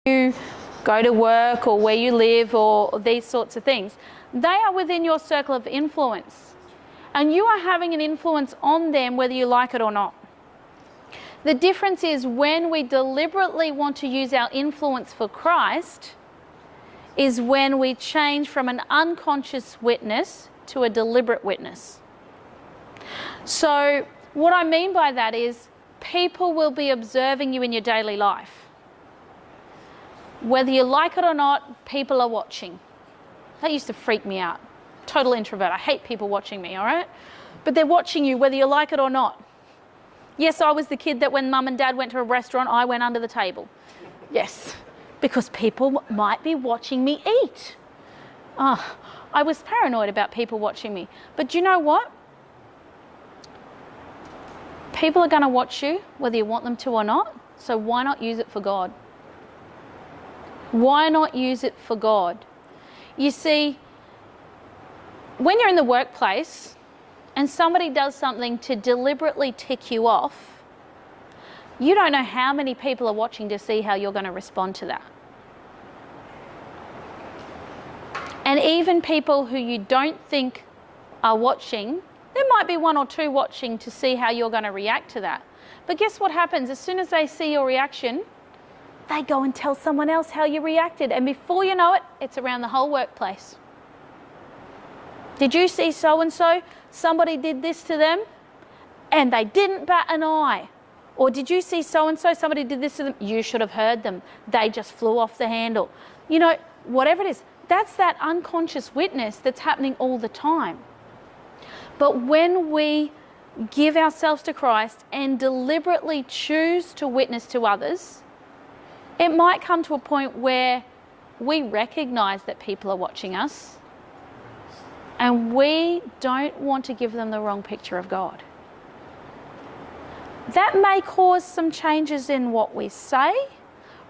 you go to work or where you live or these sorts of things. They are within your circle of influence. And you are having an influence on them whether you like it or not. The difference is when we deliberately want to use our influence for Christ is when we change from an unconscious witness to a deliberate witness. So what I mean by that is people will be observing you in your daily life. Whether you like it or not, people are watching. That used to freak me out. Total introvert. I hate people watching me, all right? But they're watching you whether you like it or not. Yes, I was the kid that when mum and dad went to a restaurant, I went under the table. Yes, because people might be watching me eat. I was paranoid about people watching me. But do you know what? People are going to watch you whether you want them to or not. So why not use it for God? Why not use it for God? You see, when you're in the workplace and somebody does something to deliberately tick you off, you don't know how many people are watching to see how you're going to respond to that. And even people who you don't think are watching, there might be one or two watching to see how you're going to react to that. But guess what happens? As soon as they see your reaction, they go and tell someone else how you reacted. And before you know it, it's around the whole workplace. Did you see so-and-so? Somebody did this to them and they didn't bat an eye. Or did you see so-and-so? Somebody did this to them. You should have heard them. They just flew off the handle. You know, whatever it is, that's that unconscious witness that's happening all the time. But when we give ourselves to Christ and deliberately choose to witness to others, it might come to a point where we recognize that people are watching us and we don't want to give them the wrong picture of God. That may cause some changes in what we say,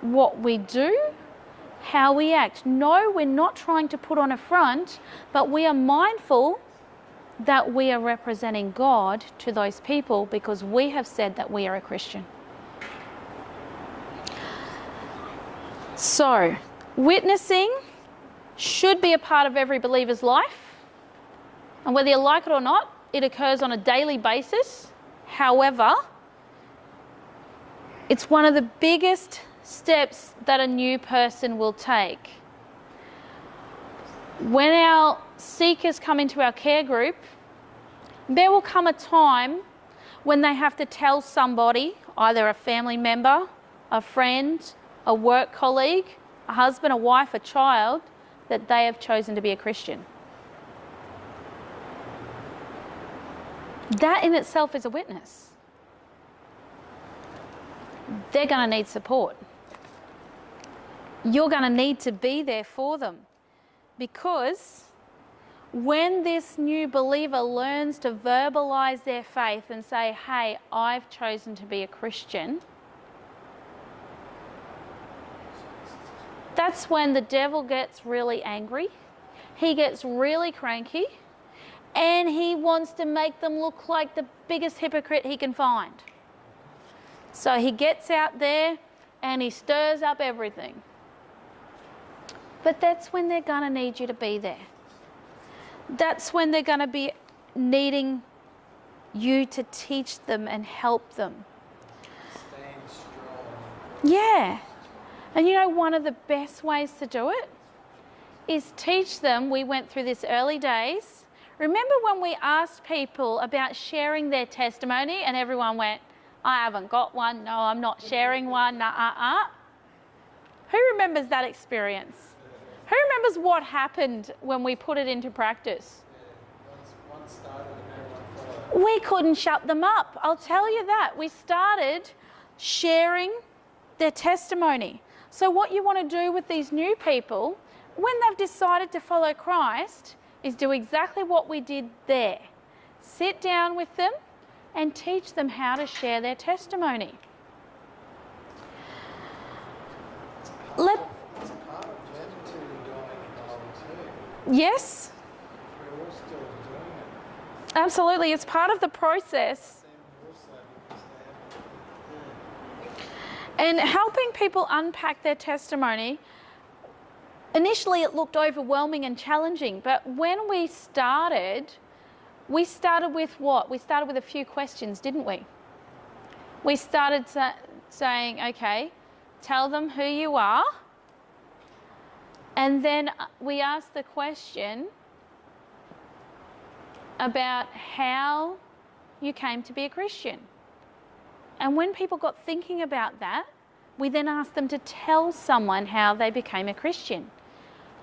what we do, how we act. No, we're not trying to put on a front, but we are mindful that we are representing God to those people because we have said that we are a Christian. So, witnessing should be a part of every believer's life. And whether you like it or not, it occurs on a daily basis. However, it's one of the biggest steps that a new person will take. When our seekers come into our care group, there will come a time when they have to tell somebody, either a family member, a friend, a work colleague, a husband, a wife, a child, that they have chosen to be a Christian. That in itself is a witness. They're going to need support. You're going to need to be there for them, because when this new believer learns to verbalize their faith and say, hey, I've chosen to be a Christian, that's when the devil gets really angry. He gets really cranky and he wants to make them look like the biggest hypocrite he can find. So he gets out there and he stirs up everything. But that's when they're going to need you to be there. That's when they're going to be needing you to teach them and help them. Staying strong. Yeah. And you know, one of the best ways to do it is teach them. We went through this early days. Remember when we asked people about sharing their testimony and everyone went, I haven't got one. No, I'm not sharing one. Who remembers that experience? Who remembers what happened when we put it into practice? Once started and everyone followed. We couldn't shut them up. I'll tell you that. We started sharing their testimony. So what you want to do with these new people, when they've decided to follow Christ, is do exactly what we did there. Sit down with them and teach them how to share their testimony. It's part of them two going along too. Yes, We're all still doing it. absolutely. It's part of the process. And helping people unpack their testimony, initially it looked overwhelming and challenging, but when we started with what? We started with a few questions, didn't we? We started saying, okay, tell them who you are, and then we asked the question about how you came to be a Christian. And when people got thinking about that, we then asked them to tell someone how they became a Christian.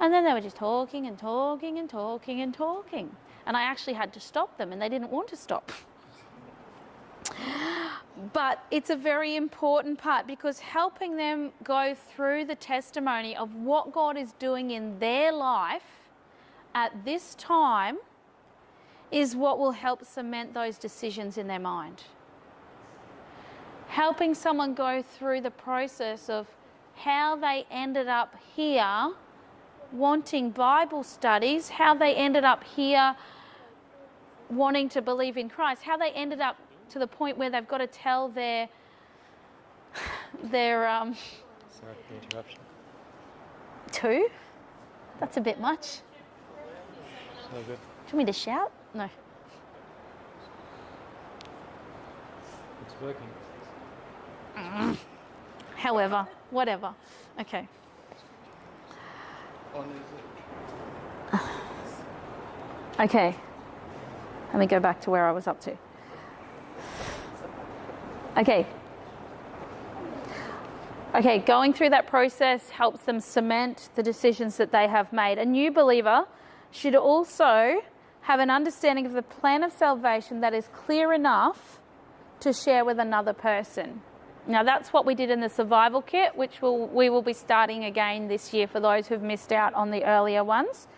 And then they were just talking and talking and talking and talking. And I actually had to stop them, and they didn't want to stop. But it's a very important part, because helping them go through the testimony of what God is doing in their life at this time is what will help cement those decisions in their mind. Helping someone go through the process of how they ended up here wanting Bible studies, how they ended up here wanting to believe in Christ, how they ended up to the point where they've got to tell their Sorry for the interruption. two? That's a bit much. So good. Do you want me to shout? No. It's working. However, whatever. Okay. On is it? Okay. Let me go back to where I was up to. Okay. Okay, going through that process helps them cement the decisions that they have made. A new believer should also have an understanding of the plan of salvation that is clear enough to share with another person. Now, that's what we did in the survival kit, which we will be starting again this year for those who've missed out on the earlier ones.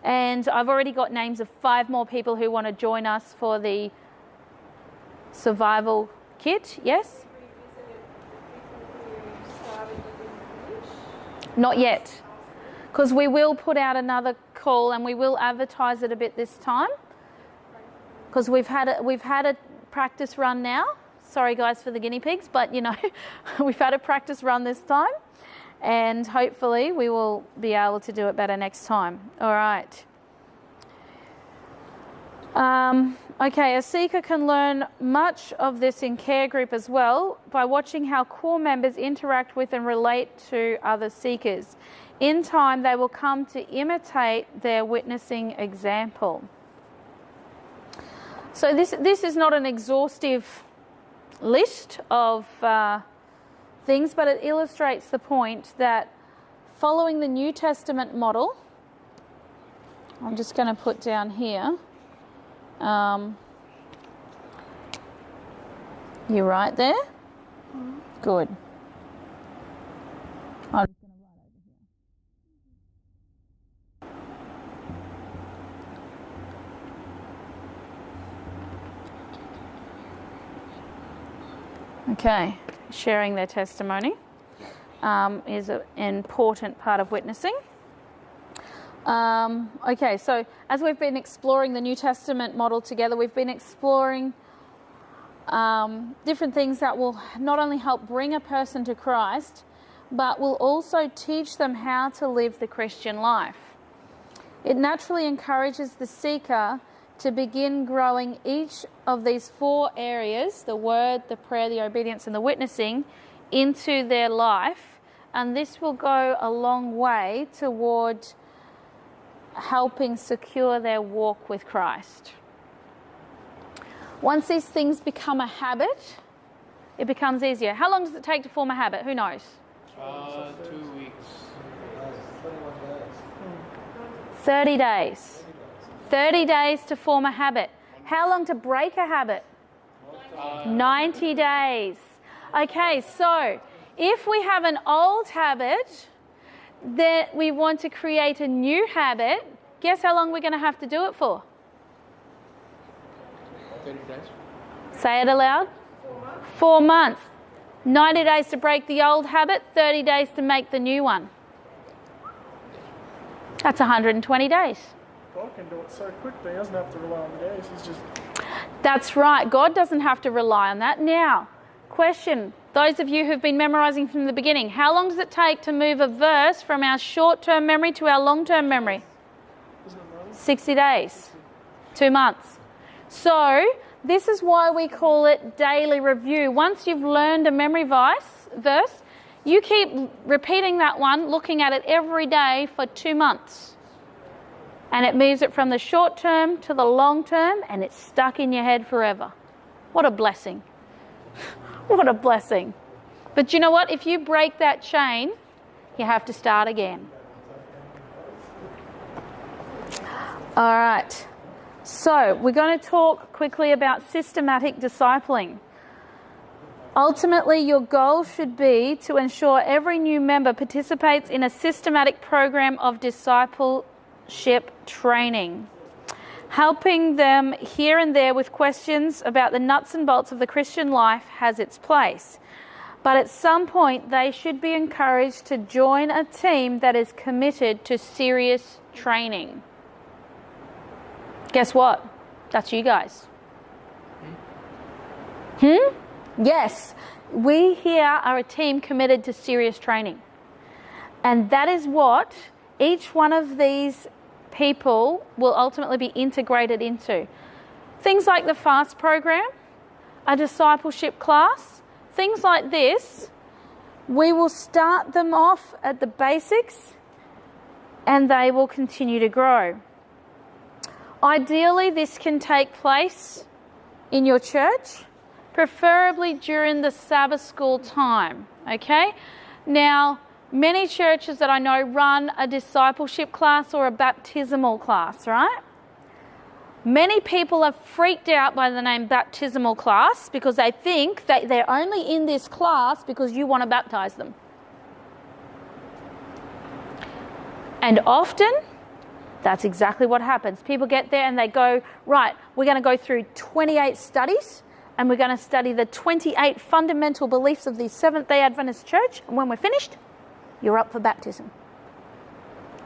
And I've already got names of 5 more people who want to join us for the survival kit. Yes? Not yet, because we will put out another call and we will advertise it a bit this time, because we've had a practice run now. Sorry guys for the guinea pigs, but you know, we've had a practice run this time, and hopefully we will be able to do it better next time. All right. Okay, a seeker can learn much of this in care group as well by watching how core members interact with and relate to other seekers. In time, they will come to imitate their witnessing example. So this is not an exhaustive list of things, but it illustrates the point that following the New Testament model, I'm just going to put down here, you right there? Mm-hmm. Good. I'm just going to write over here. Okay, sharing their testimony is an important part of witnessing. Okay, so as we've been exploring the New Testament model together, we've been exploring different things that will not only help bring a person to Christ, but will also teach them how to live the Christian life. It naturally encourages the seeker to begin growing each of these 4 areas, the word, the prayer, the obedience, and the witnessing, into their life, and this will go a long way toward helping secure their walk with Christ. Once these things become a habit, it becomes easier. How long does it take to form a habit? Who knows? 2 weeks. 21 days. 30 days. 30 days to form a habit. How long to break a habit? 90 days. Okay, so if we have an old habit that we want to create a new habit, guess how long we're going to have to do it for? 30 days. Say it aloud. 4 months. 90 days to break the old habit, 30 days to make the new one. That's 120 days. God can do it so quickly. He doesn't have to rely on the days. He's just... That's right. God doesn't have to rely on that. Now, question, Those of you who've been memorizing from the beginning, how long does it take to move a verse from our short-term memory to our long-term memory? 60 days, 2 months. So this is why we call it daily review. Once you've learned a memory verse, you keep repeating that one, looking at it every day for 2 months. And it moves it from the short term to the long term, and it's stuck in your head forever. What a blessing. What a blessing. But you know what? If you break that chain, you have to start again. All right. So we're going to talk quickly about systematic discipling. Ultimately, your goal should be to ensure every new member participates in a systematic program of discipleship training. Helping them here and there with questions about the nuts and bolts of the Christian life has its place. But at some point, they should be encouraged to join a team that is committed to serious training. Guess what? That's you guys. Yes, we here are a team committed to serious training. And that is what each one of these people will ultimately be integrated into. Things like the FAST program, a discipleship class, things like this, we will start them off at the basics and they will continue to grow. Ideally, this can take place in your church, preferably during the Sabbath school time, okay? Now, many churches that I know run a discipleship class or a baptismal class, right? Many people are freaked out by the name baptismal class because they think that they're only in this class because you want to baptize them. And often, that's exactly what happens. People get there and they go, right, we're going to go through 28 studies and we're going to study the 28 fundamental beliefs of the Seventh-day Adventist Church. And when we're finished, you're up for baptism.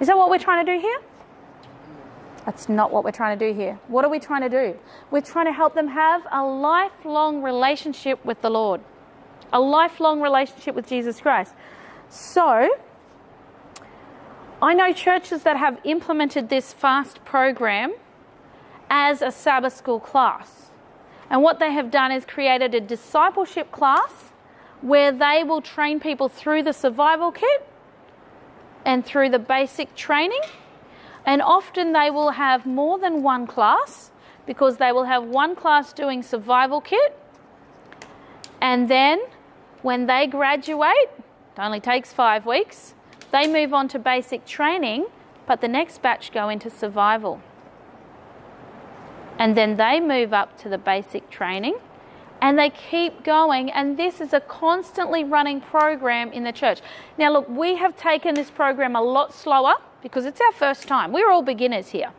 Is that what we're trying to do here? That's not what we're trying to do here. What are we trying to do? We're trying to help them have a lifelong relationship with the Lord. A lifelong relationship with Jesus Christ. So, I know churches that have implemented this FAST program as a Sabbath school class. And what they have done is created a discipleship class where they will train people through the survival kit and through the basic training. And often they will have more than one class because they will have one class doing survival kit. And then when they graduate, it only takes 5 weeks, they move on to basic training, but the next batch go into survival. And then they move up to the basic training and they keep going. And this is a constantly running program in the church. Now, look, we have taken this program a lot slower because it's our first time. We're all beginners here.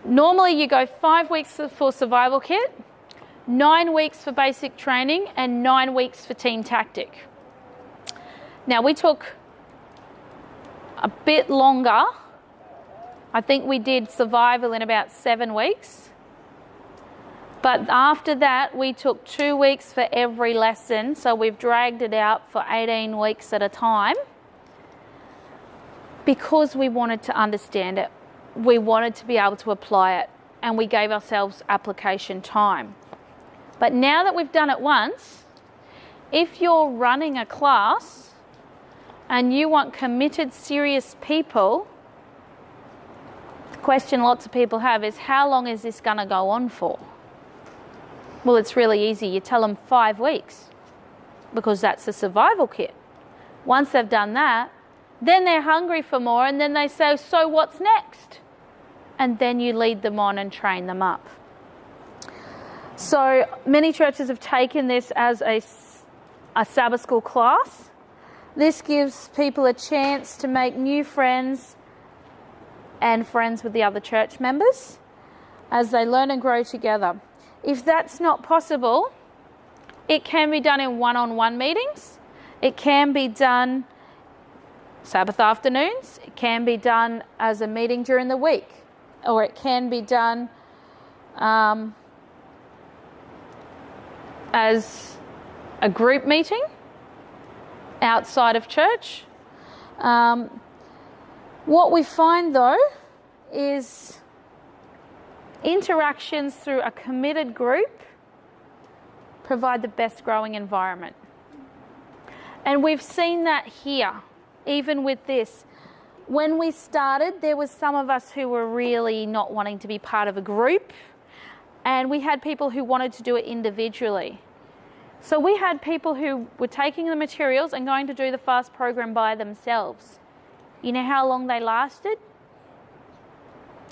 Normally, you go 5 weeks for survival kit, 9 weeks for basic training, and 9 weeks for team tactic. Now, we took a bit longer. I think we did survival in about 7 weeks. But after that, we took 2 weeks for every lesson. So we've dragged it out for 18 weeks at a time because we wanted to understand it. We wanted to be able to apply it, and we gave ourselves application time. But now that we've done it once, if you're running a class and you want committed, serious people, the question lots of people have is, how long is this going to go on for? Well, it's really easy. You tell them 5 weeks because that's the survival kit. Once they've done that, then they're hungry for more, and then they say, so what's next? And then you lead them on and train them up. So many churches have taken this as a Sabbath school class. This gives people a chance to make new friends and friends with the other church members as they learn and grow together. If that's not possible, it can be done in one-on-one meetings. It can be done Sabbath afternoons. It can be done as a meeting during the week. Or it can be done as a group meeting outside of church. What we find though is interactions through a committed group provide the best growing environment. And we've seen that here, even with this. When we started, there was some of us who were really not wanting to be part of a group, and we had people who wanted to do it individually. So we had people who were taking the materials and going to do the fast program by themselves. You know how long they lasted?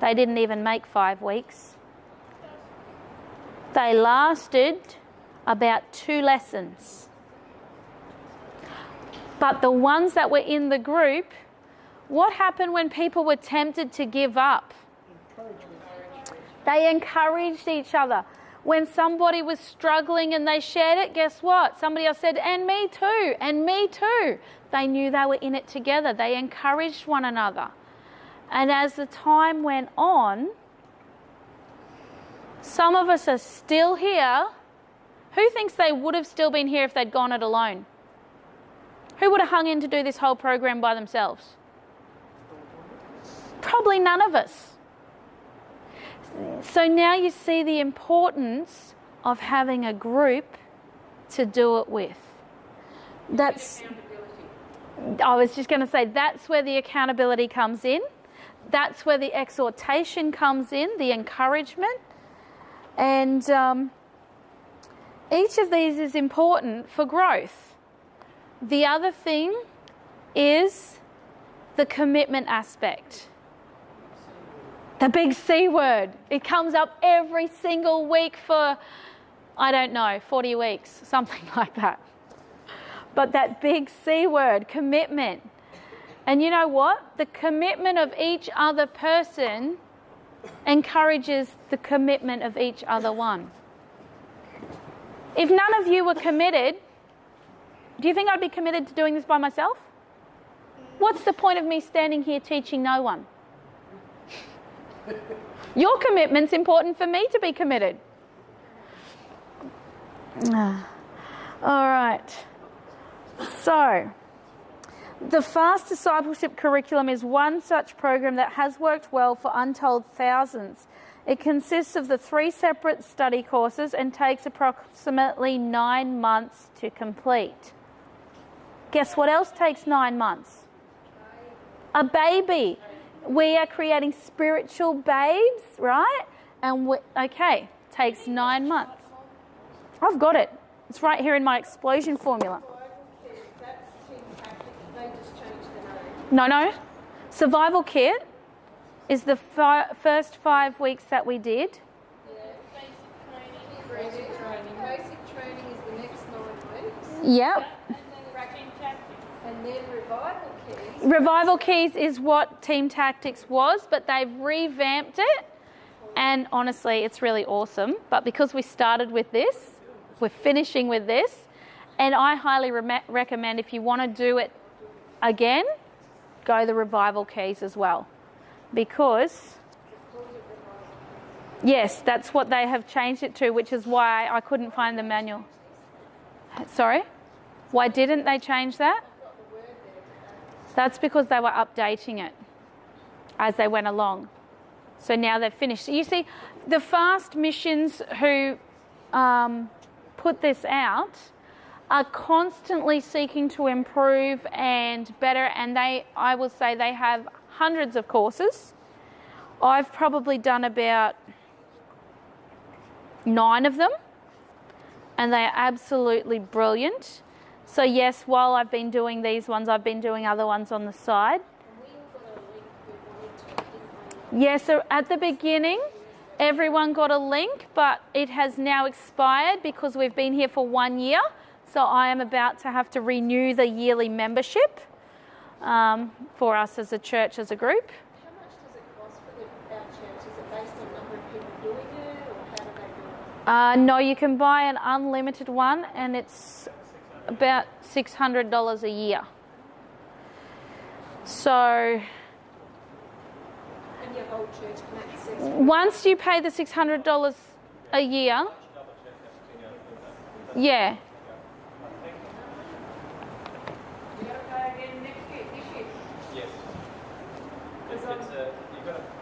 They didn't even make 5 weeks. They lasted about 2 lessons. But the ones that were in the group, what happened when people were tempted to give up? They encouraged each other. When somebody was struggling and they shared it, guess what? Somebody else said, and me too, and me too. They knew they were in it together. They encouraged one another. And as the time went on, some of us are still here. Who thinks they would have still been here if they'd gone it alone? Who would have hung in to do this whole program by themselves? Probably none of us. So now you see the importance of having a group to do it with. I was just going to say, that's where the accountability comes in. That's where the exhortation comes in, the encouragement. And each of these is important for growth. The other thing is the commitment aspect. The big C word. It comes up every single week for, I don't know, 40 weeks, something like that. But that big C word, commitment. And you know what? The commitment of each other person encourages the commitment of each other one. If none of you were committed, do you think I'd be committed to doing this by myself? What's the point of me standing here teaching no one? Your commitment's important for me to be committed. All right. So, the Fast Discipleship Curriculum is one such program that has worked well for untold thousands. It consists of the 3 separate study courses and takes approximately 9 months to complete. Guess what else takes 9 months? A baby. We are creating spiritual babes, right? And takes 9 months. I've got it. It's right here in my explosion formula. No. Survival kit is the first 5 weeks that we did. Basic training is the next 9 weeks. Yep. And then revival keys. Revival keys is what Team Tactics was, but they've revamped it. And honestly, it's really awesome. But because we started with this, we're finishing with this. And I highly recommend, if you want to do it again, go the revival keys as well. Because, yes, that's what they have changed it to, which is why I couldn't find the manual. Sorry? Why didn't they change that? That's because they were updating it as they went along. So now they've finished. You see, the fast missions who put this out are constantly seeking to improve and better, and I will say they have hundreds of courses. I've probably done about 9 of them, and they are absolutely brilliant. So yes, while I've been doing these ones, I've been doing other ones on the side. Yes, so at the beginning, everyone got a link, but it has now expired because we've been here for 1 year. So I am about to have to renew the yearly membership for us as a church, as a group. How much does it cost for our church? Is it based on number of people doing it, or how do they do it? No, you can buy an unlimited one, and it's about $600 a year. So And your whole church can access it? once you pay the $600 a year, yeah.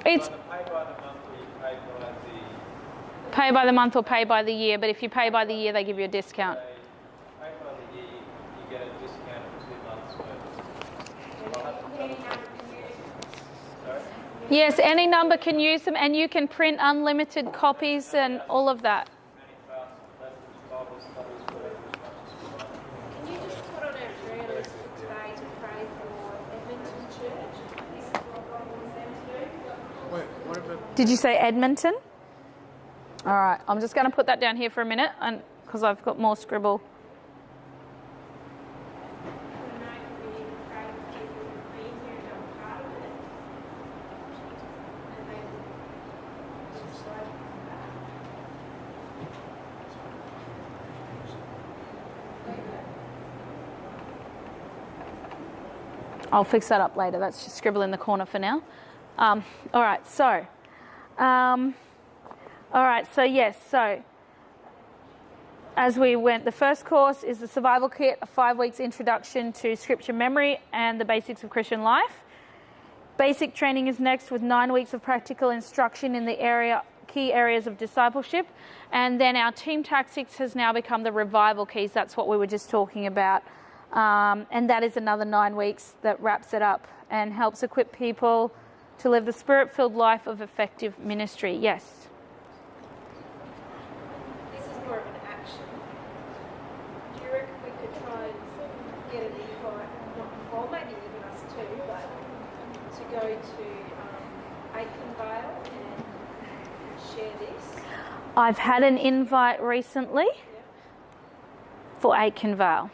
It's pay by the month or you pay by the pay by the month or pay by the year, but if you pay by the year, they give you a discount. pay by the year, you get a discount of 2 months worth. Yes, any number can use them, and you can print unlimited copies and all of that. Can you just put on our prayer list for today to pray for Edmonton Church? Wait, what about Did you say Edmonton? All right, I'm just going to put that down here for a minute, and because I've got more scribble. I'll fix that up later. That's just scribble in the corner for now. All right, so yes, so as we went, the first course is the survival kit, a 5 weeks introduction to scripture memory and the basics of Christian life. Basic training is next with 9 weeks of practical instruction in the key areas of discipleship. And then our team tactics has now become the revival keys. That's what we were just talking about. And that is another 9 weeks that wraps it up and helps equip people to live the spirit-filled life of effective ministry. Yes. This is more of an action. Do you reckon we could try and get an invite, or maybe even us too, but to go to Aikenvale and share this? I've had an invite recently for Aikenvale.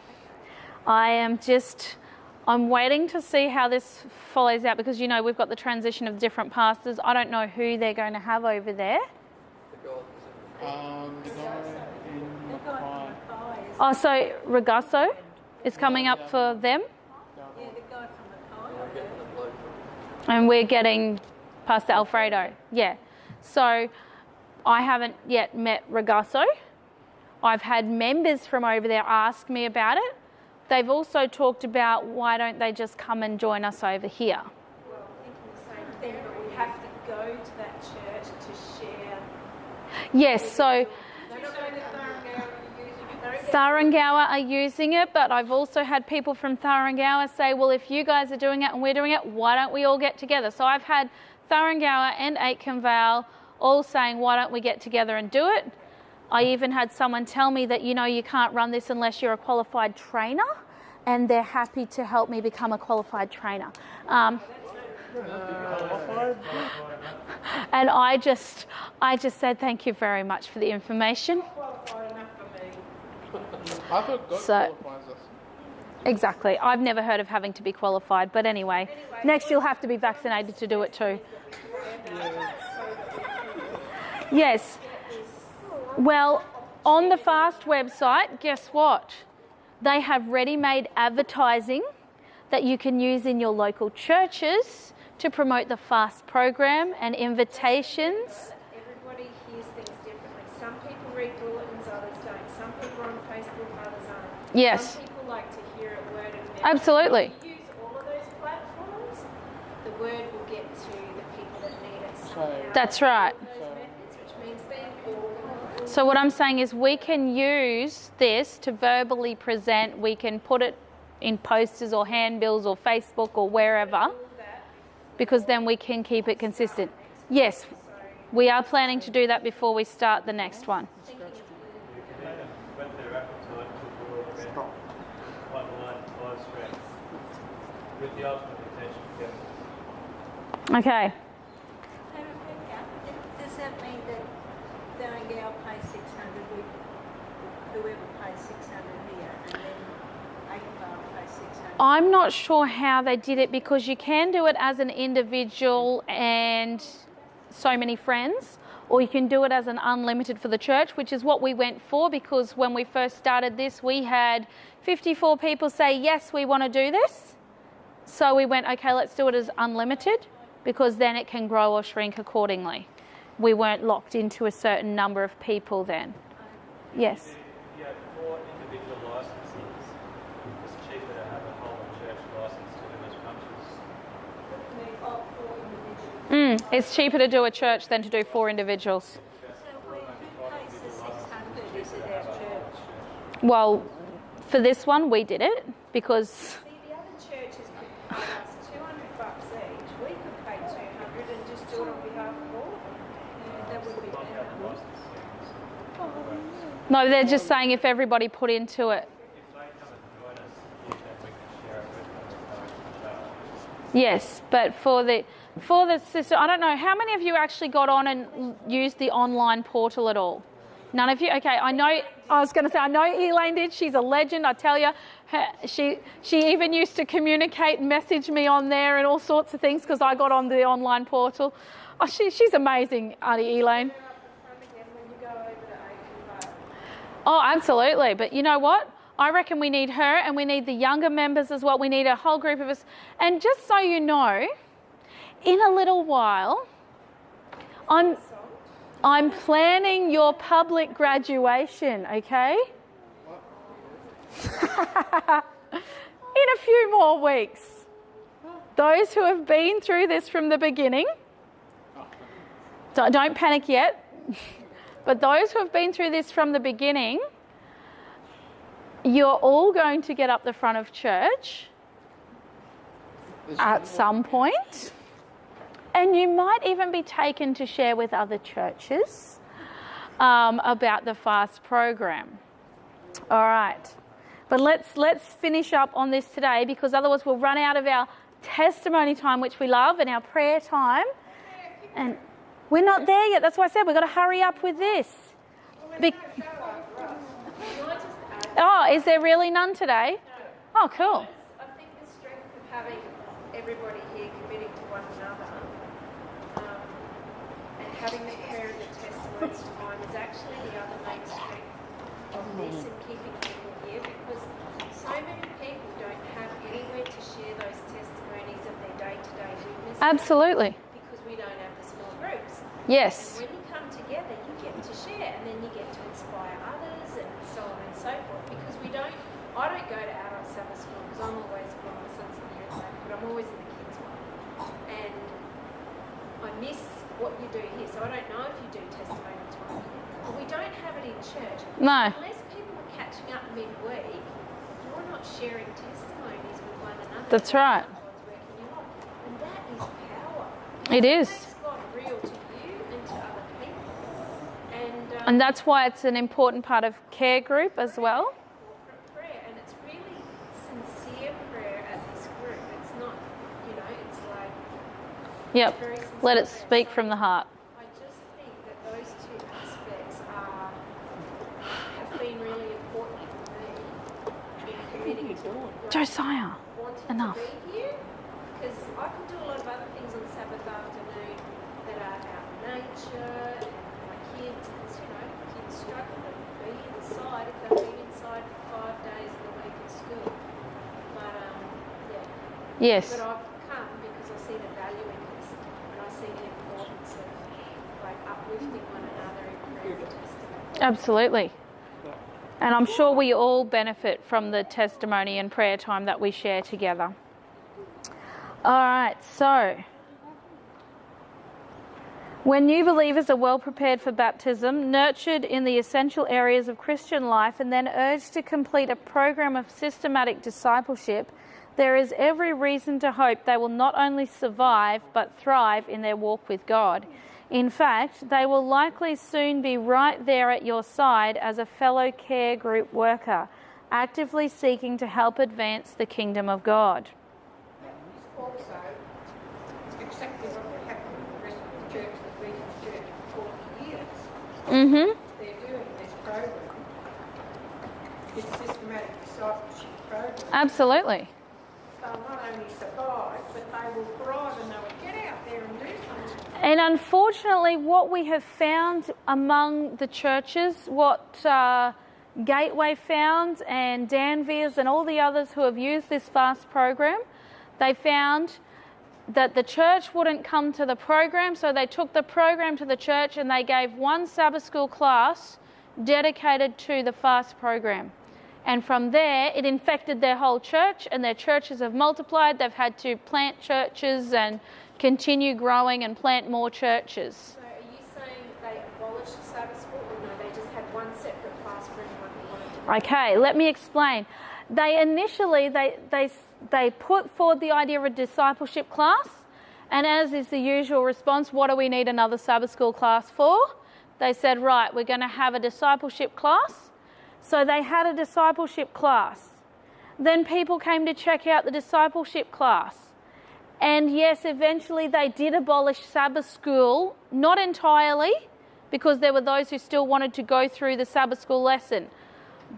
I'm waiting to see how this follows out because, you know, we've got the transition of different pastors. I don't know who they're going to have over there. the guy in Mackay? Oh, so Ragasso is coming up for them, Yeah, the guy from Mackay. and we're getting Pastor Alfredo. Yeah. So I haven't yet met Ragasso. I've had members from over there ask me about it. They've also talked about why don't they just come and join us over here. Well, thinking the same thing, but we have to go to that church to share. Yes, so They're not going to Tharangawa are using it, but I've also had people from Tharangawa say, well, if you guys are doing it and we're doing it, why don't we all get together? So I've had Tharangawa and Aikenvale all saying, why don't we get together and do it? I even had someone tell me that, you know, you can't run this unless you're a qualified trainer, and they're happy to help me become a qualified trainer. And I just said thank you very much for the information. I thought God So- qualifies us. Exactly. I've never heard of having to be qualified, but anyway, next you'll have to be vaccinated to do it too. Yes. Well, on the FAST website, guess what? They have ready-made advertising that you can use in your local churches to promote the FAST program and invitations. Everybody hears things differently. Some people read bulletins, others don't. Some people are on Facebook, others aren't. Yes. Some people like to hear it word of mouth. Absolutely. If you use all of those platforms, the word will get to the people that need it somehow. That's right. Those methods, which means being organised. So what I'm saying is we can use this to verbally present. We can put it in posters or handbills or Facebook or wherever, because then we can keep it consistent. Yes, we are planning to do that before we start the next one. When they're appetite to broadband online live stream with the ultimate intention of getting Okay. Does that mean that Tharangawa pays 600, whoever pays 600 here, and then Aikenvale pays 600? I'm not sure how they did it, because you can do it as an individual and so many friends, or you can do it as an unlimited for the church, which is what we went for, because when we first started this, we had 54 people say, yes, we want to do this. So we went, okay, let's do it as unlimited, because then it can grow or shrink accordingly. We weren't locked into a certain number of people then. Yes. you have 4 individual licenses. It's cheaper to have a whole church license to them as much as It's cheaper to do a church than to do 4 individuals. So who pays the 600? Is it our church? Well, for this one, we did it because... See, the other churches could pay us $200 each. We could pay $200 and just do it on behalf of all of them. That would be better. No, they're just saying if everybody put into it. If they come and join us, then we can share it with them. Yes, but for the system, I don't know, how many of you actually got on and used the online portal at all? None of you? Okay, I know, I was going to say, I know Elaine did. She's a legend, I tell you. She even used to communicate and message me on there and all sorts of things because I got on the online portal. Oh, she's amazing, Auntie Elaine. Oh, absolutely. But you know what? I reckon we need her and we need the younger members as well. We need a whole group of us. And just so you know, in a little while, I'm planning your public graduation, okay? In a few more weeks. Those who have been through this from the beginning, don't panic yet. But those who have been through this from the beginning, you're all going to get up the front of church at some point, and you might even be taken to share with other churches about the FAST program. All right, but let's finish up on this today because otherwise we'll run out of our testimony time, which we love, and our prayer time, and we're not there yet. That's why I said we've got to hurry up with this. Oh, is there really none today? Oh, cool. I think the strength of having everybody here committing to one another and having the prayer and the testimonies time is actually the other main strength of this and keeping people here because so many people don't have anywhere to share those testimonies of their day-to-day witness. Absolutely. Because we don't have the small groups. Yes. And when you come together, you get to share and then you get to inspire others and so on and so forth because I don't go to adult Sabbath school because I'm always, well, my son's in here, but I'm always in the kids one. And I miss what you do here, so I don't know if you do testimony time here. But we don't have it in church. No. Unless people are catching up midweek, you're not sharing testimonies with one another. That's right. God's working in your life. And that is power. It is. It makes God real to you and to other people. And that's why it's an important part of care group as well. Corporate prayer, and it's really sincere prayer at this group. It's not, it's like... Yep. very sincere Let it prayer. speak So from the heart. I just think that those two aspects have been really important for me in committing to Josiah, wanting enough. to be here. Because I can do a lot of other things on Sabbath afternoon that are out in nature and my kids, because kids struggle to be inside if they've been inside for 5 days of the week at school. But Yes. But I've come because I see the value in this and I see the importance of uplifting one another in prayer and testimony. Absolutely. And I'm sure we all benefit from the testimony and prayer time that we share together. All right, so when new believers are well prepared for baptism, nurtured in the essential areas of Christian life, and then urged to complete a program of systematic discipleship, there is every reason to hope they will not only survive but thrive in their walk with God. In fact, they will likely soon be right there at your side as a fellow care group worker, actively seeking to help advance the kingdom of God. Also, exactly what happened with the rest of the church that's been in the church for 40 years. Mm-hmm. They're doing this program. It's a systematic discipleship program. Absolutely. They'll not only survive, but they will thrive and they will get out there and do something. And unfortunately, what we have found among the churches, what Gateway found and Danvers and all the others who have used this FAST program, they found that the church wouldn't come to the program, so they took the program to the church and they gave one Sabbath school class dedicated to the FAST program. And from there, it infected their whole church, and their churches have multiplied. They've had to plant churches and continue growing and plant more churches. So are you saying they abolished Sabbath school, or no, they just had one separate class for anyone who wanted to? Okay, let me explain. They initially, they put forward the idea of a discipleship class, and as is the usual response, what do we need another Sabbath school class for? They said, right, we're going to have a discipleship class. So they had a discipleship class. Then people came to check out the discipleship class. And yes, eventually they did abolish Sabbath school, not entirely, because there were those who still wanted to go through the Sabbath school lesson.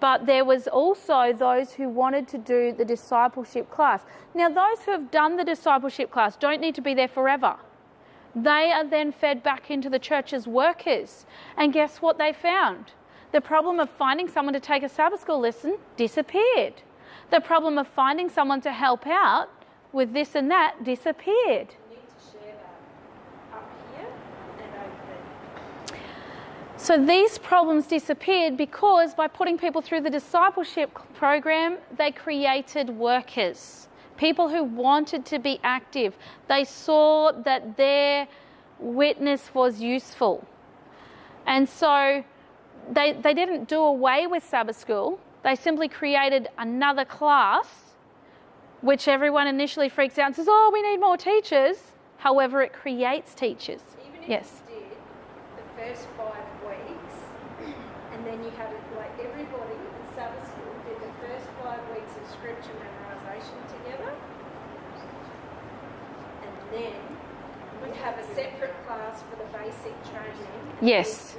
But there was also those who wanted to do the discipleship class. Now, those who have done the discipleship class don't need to be there forever. They are then fed back into the church as workers. And guess what they found? The problem of finding someone to take a Sabbath school lesson disappeared. The problem of finding someone to help out with this and that disappeared. You need to share that up here and over there. So these problems disappeared because by putting people through the discipleship program, they created workers, people who wanted to be active. They saw that their witness was useful. And so they didn't do away with Sabbath school. They simply created another class, which everyone initially freaks out and says, oh, we need more teachers. However, it creates teachers. Even if Yes. you did the first 5 weeks, and then you had it like everybody in Sabbath school did the first 5 weeks of scripture memorization together, and then you have a separate class for the basic training. Yes.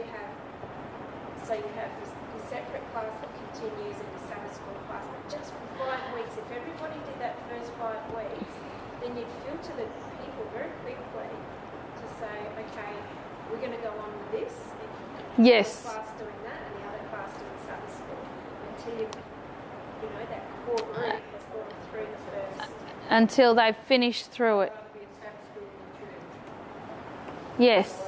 So you have your separate class that continues in the Sabbath school class, but just for 5 weeks. If everybody did that first 5 weeks, then you'd filter the people very quickly to say, okay, we're going to go on with this. Yes. One class doing that and the other class doing Sabbath school until you know that core group has gone through the first. Until they've finished through it. Yes.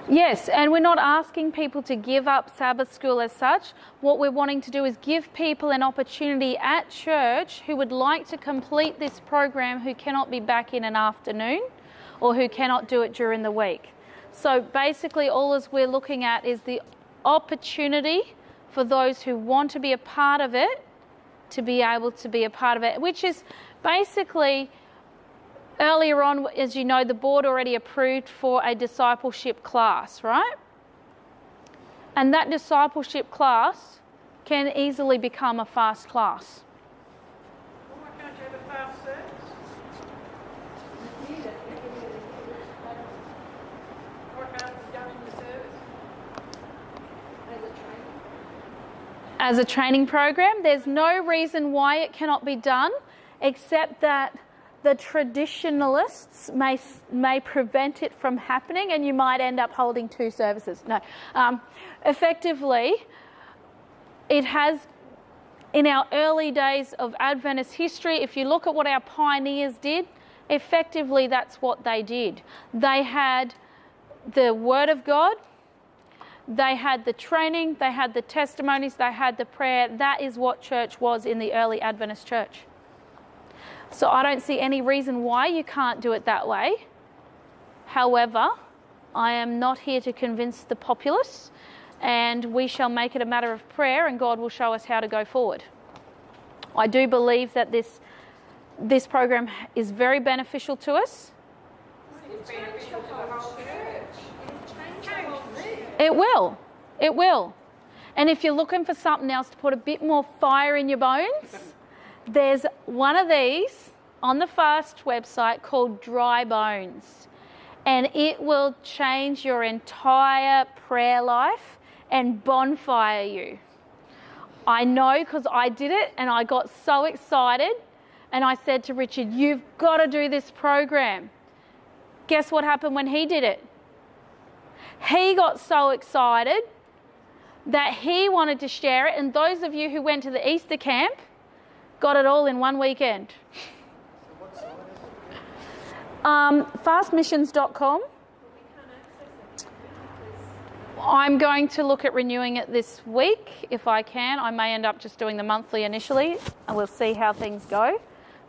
Yes, and we're not asking people to give up Sabbath school as such. What we're wanting to do is give people an opportunity at church who would like to complete this program who cannot be back in an afternoon or who cannot do it during the week. So basically all as we're looking at is the opportunity for those who want to be a part of it to be able to be a part of it, which is basically earlier on, as you know, the board already approved for a discipleship class, right? And that discipleship class can easily become a fast class. Why can't you have a fast service? What can't be done in the service? As a training program, there's no reason why it cannot be done, except that the traditionalists may prevent it from happening, and you might end up holding 2 services. No. Effectively, it has, in our early days of Adventist history, if you look at what our pioneers did, effectively that's what they did. They had the Word of God, they had the training, they had the testimonies, they had the prayer. That is what church was in the early Adventist church. So I don't see any reason why you can't do it that way. However, I am not here to convince the populace, and we shall make it a matter of prayer, and God will show us how to go forward. I do believe that this program is very beneficial to us. It's beneficial to the whole church. It will. It will. And if you're looking for something else to put a bit more fire in your bones, there's one of these on the FAST website called Dry Bones, and it will change your entire prayer life and bonfire you. I know because I did it and I got so excited, and I said to Richard, you've got to do this program. Guess what happened when he did it? He got so excited that he wanted to share it, and those of you who went to the Easter camp got it all in one weekend. Fastmissions.com. I'm going to look at renewing it this week if I can. I may end up just doing the monthly initially, and we'll see how things go.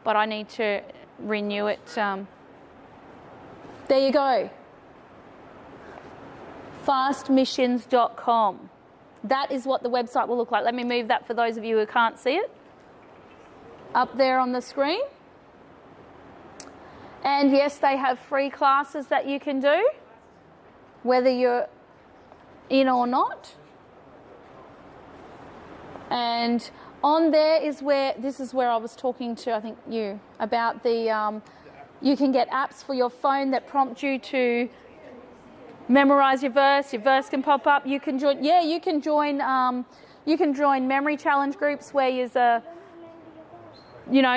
But I need to renew it. There you go. fastmissions.com. That is what the website will look like. Let me move that for those of you who can't see it. Up there on the screen. And yes, they have free classes that you can do, whether you're in or not. And on there is where, this is where I was talking to, I think you, about the, you can get apps for your phone that prompt you to memorize your verse can pop up. You can join, you can join memory challenge groups where you're,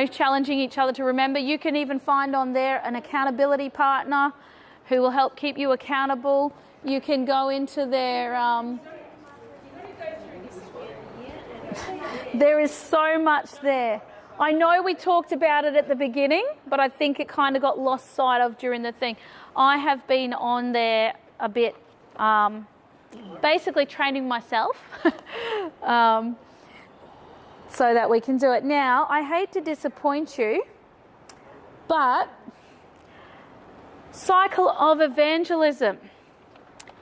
challenging each other to remember. You can even find on there an accountability partner who will help keep you accountable. You can go into their, there is so much there. I know we talked about it at the beginning, but I think it kind of got lost sight of during the thing. I have been on there a bit, basically training myself so that we can do it. Now, I hate to disappoint you, but cycle of evangelism.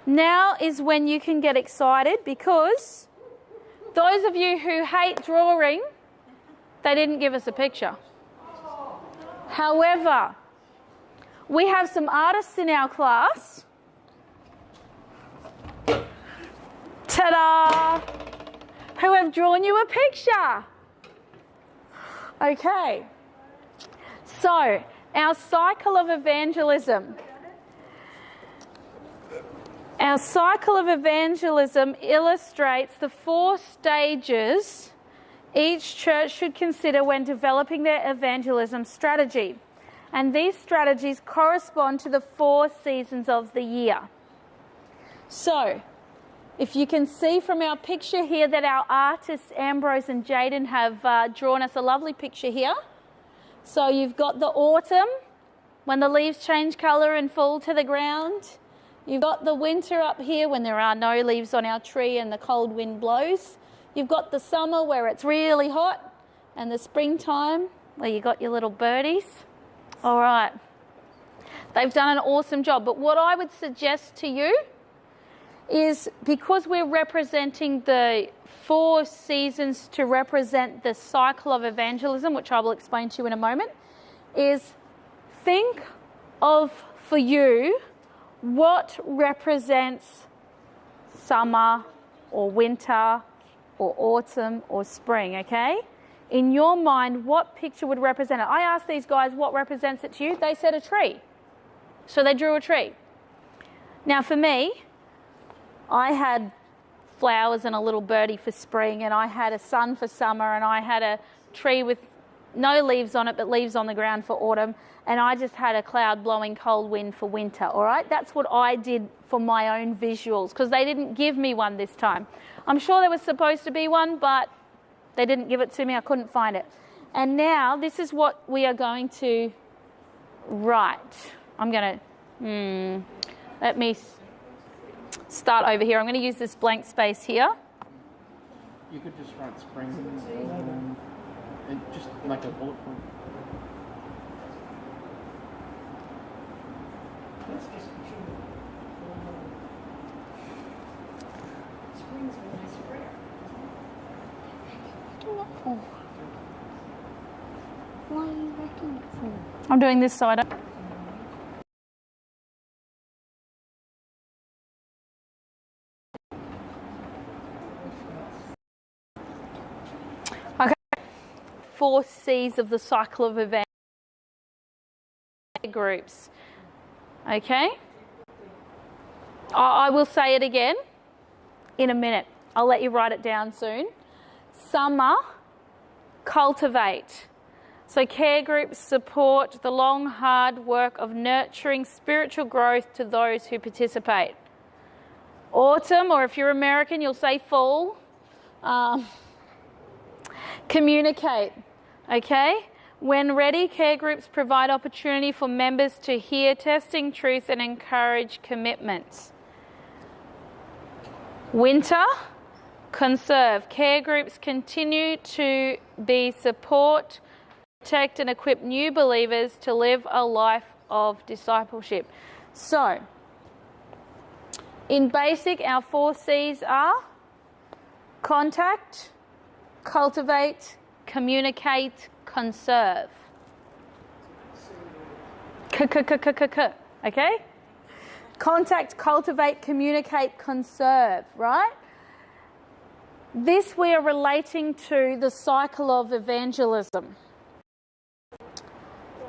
Now is when you can get excited, because those of you who hate drawing, they didn't give us a picture. However, we have some artists in our class. Ta-da! Who have drawn you a picture. Okay. So, our cycle of evangelism. Our cycle of evangelism illustrates the 4 stages each church should consider when developing their evangelism strategy. And these strategies correspond to the 4 seasons of the year. So, if you can see from our picture here that our artists Ambrose and Jaden have drawn us a lovely picture here. So you've got the autumn, when the leaves change colour and fall to the ground. You've got the winter up here when there are no leaves on our tree and the cold wind blows. You've got the summer where it's really hot, and the springtime where you got your little birdies. All right. They've done an awesome job. But what I would suggest to you is, because we're representing the 4 seasons to represent the cycle of evangelism, which I will explain to you in a moment, is think of, for you, what represents summer or winter or autumn or spring, okay? In your mind, what picture would represent it? I asked these guys what represents it to you. They said a tree. So they drew a tree. Now for me, I had flowers and a little birdie for spring, and I had a sun for summer, and I had a tree with no leaves on it but leaves on the ground for autumn, and I just had a cloud blowing cold wind for winter, all right? That's what I did for my own visuals, because they didn't give me one this time. I'm sure there was supposed to be one, but they didn't give it to me. I couldn't find it. And now this is what we are going to write. I'm going to, let me start over here. I'm going to use this blank space here. You could just write spring and just like a bullet point. Why are you wrecking it for? I'm doing this so I don't... Okay. 4 C's of the cycle of events. Groups. Okay? I will say it again in a minute. I'll let you write it down soon. Summer, cultivate. So care groups support the long, hard work of nurturing spiritual growth to those who participate. Autumn, or if you're American, you'll say fall. Communicate. Okay? When ready, care groups provide opportunity for members to hear testing truth and encourage commitments. Winter, conserve. Care groups continue to be support, protect and equip new believers to live a life of discipleship. So, in basic, our 4 C's are contact, cultivate, communicate, conserve. Okay? Contact, cultivate, communicate, conserve, right? This we are relating to the cycle of evangelism.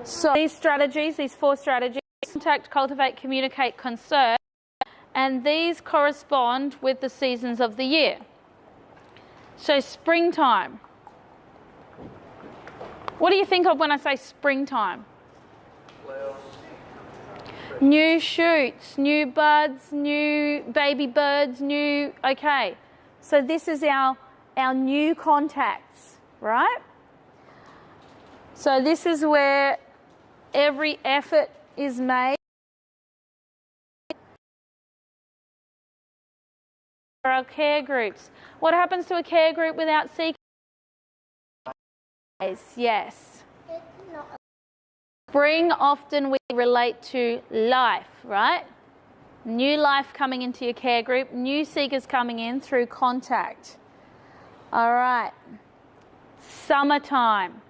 So these strategies, these 4 strategies, contact, cultivate, communicate, conserve, and these correspond with the seasons of the year. So springtime. What do you think of when I say springtime? New shoots, new buds, new baby birds, okay. So this is our new contacts, right? So this is where every effort is made for our care groups. What happens to a care group without seekers? Yes. Spring often we relate to life, right? New life coming into your care group, new seekers coming in through contact. All right. Summertime.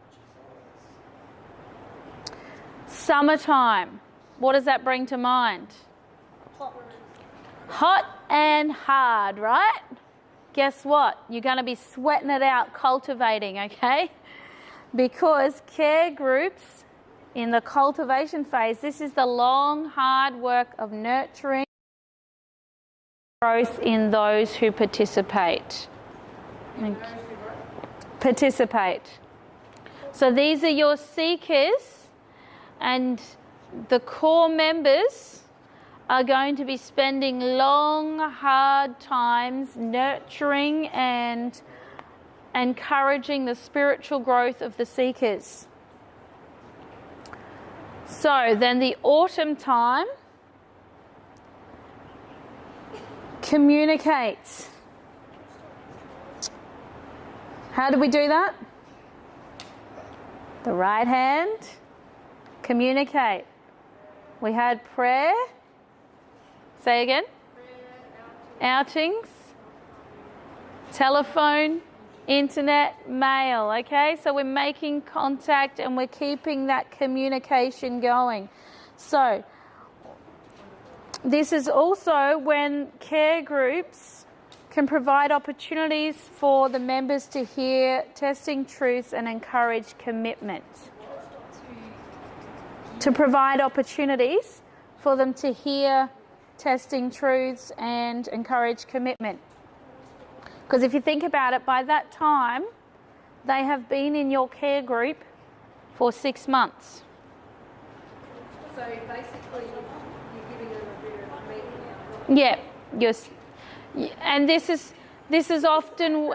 Summertime. What does that bring to mind? Hot and hard, right? Guess what? You're going to be sweating it out, cultivating, okay? Because care groups in the cultivation phase, this is the long, hard work of nurturing growth in those who participate. Participate. So these are your seekers, and the core members are going to be spending long, hard times nurturing and encouraging the spiritual growth of the seekers. So then the autumn time, communicate. How do we do that? The right hand, communicate. We had prayer. Say again. Outings. Telephone. Internet, mail, okay? So we're making contact and we're keeping that communication going. So this is also when care groups can provide opportunities for the members to hear testing truths and encourage commitment. To provide opportunities for them to hear testing truths and encourage commitment. Because if you think about it, by that time, they have been in your care group for 6 months. So basically, you're giving them a bit of meat now. Yeah, yes. And this is often,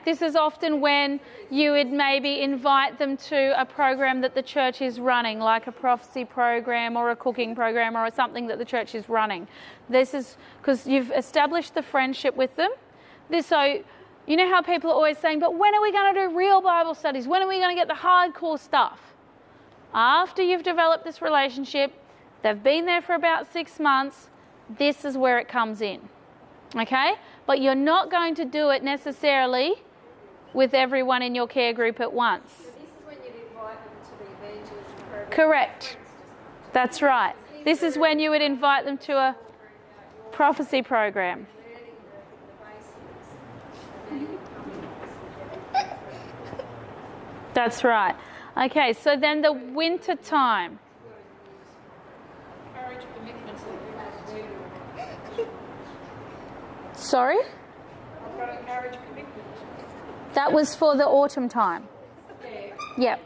this is often when you would maybe invite them to a program that the church is running, like a prophecy program or a cooking program or something that the church is running. This is because you've established the friendship with them. So, you know how people are always saying, but when are we going to do real Bible studies? When are we going to get the hardcore stuff? After you've developed this relationship, they've been there for about 6 months, this is where it comes in. Okay? But you're not going to do it necessarily with everyone in your care group at once. So this is when you'd invite them to the evangelism program. Correct. That's right. This is when you would invite them to a prophecy program. That's right. Okay, so then the winter time. Encourage commitments. Sorry? I've got to encourage commitment. That was for the autumn time. Yeah. Yep.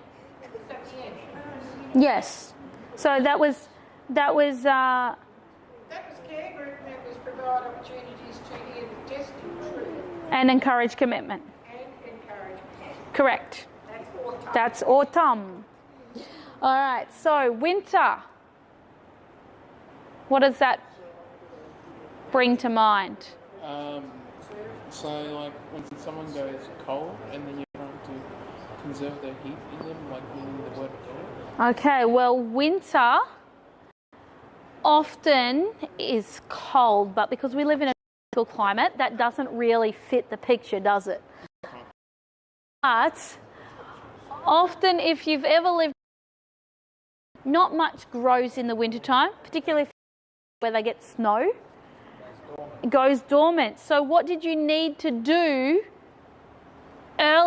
Is that the end? Yes. So that was That was care group members provide opportunities to hear the testing truth and encourage commitment. and encourage commitment. Correct. That's autumn. That's autumn. All right, so winter. What does that bring to mind? So like when someone goes cold and then you're trying to conserve the heat in them, like meaning the word cold. Okay, well, winter often is cold, but because we live in a tropical climate, that doesn't really fit the picture, does it? But often, if you've ever lived, not much grows in the wintertime, particularly where they get snow. It goes dormant. So what did you need to do early